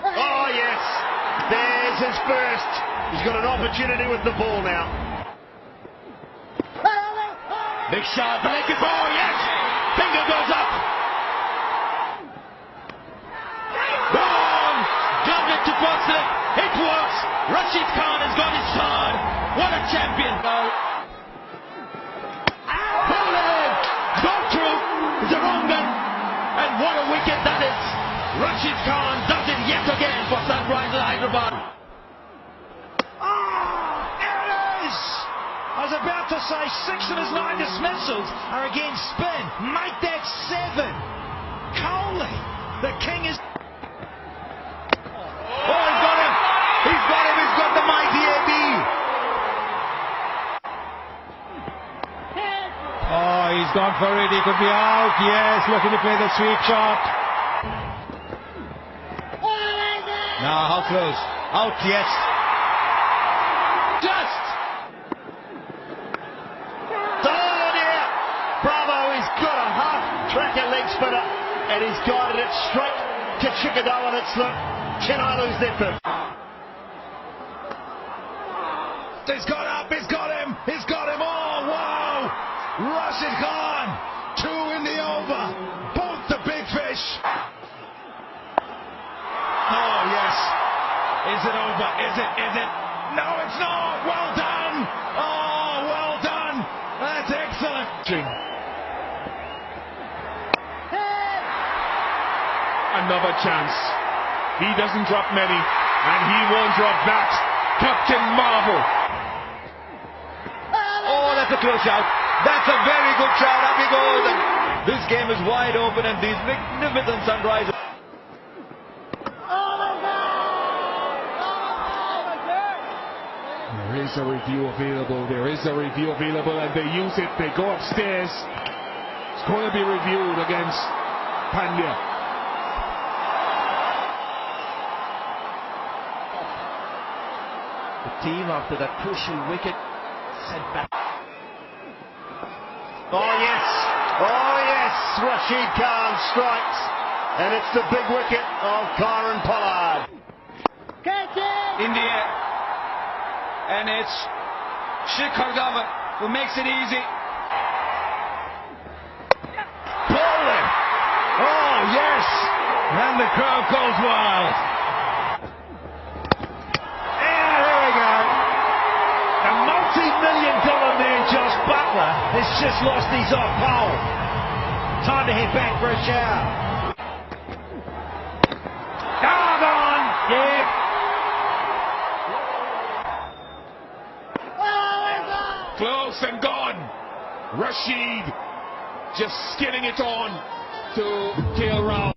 Oh yes, there's his first. He's got an opportunity with the ball now. Big shot, naked ball, yes! Finger goes up. Boom! Dubbed it to Boston. It works. Rashid Khan has got his third. What a champion! Bowling! Gone through. Zarongan. And what a wicket that is. Rashid Khan does it yet again for Sunrisers Hyderabad. I was about to say 6 of his 9 dismissals are against spin. Make that 7. Kohli, the king is... Oh, he's got him! He's got him! He's got the mighty AB! Oh, he's gone for it. He could be out. Yes, looking to play the sweep shot. Now, how close? Out, yes. Just! Bravo, he's got a half-tracker leg spinner, and he's guided it straight to Chikadao, and it's look, can I lose that fifth? He's got up, he's got him, oh wow! Rashid Khan, 2 in the over, both the big fish. Oh yes, is it over, is it? No, it's not, well done! Oh, well done, that's excellent. Another chance. He doesn't drop many, and he won't drop that. Captain Marvel. Oh, that's a close shot. That's a very good shot. Up he goes. And this game is wide open, and these magnificent Sunrisers. There is a review available, and they use it. They go upstairs. It's going to be reviewed against Pandya. The team, after that crucial wicket, sent back. Oh yes, Rashid Khan strikes, and it's the big wicket of Kieron Pollard. In the air. And it's Shikhar Dhawan who makes it easy. Bowling! Oh yes! And the crowd goes wild. $multi-million man Josh Butler has just lost his off-pole. Time to head back for a shower. On! Yeah. Close and gone. Rashid just skinning it on to KL Rao.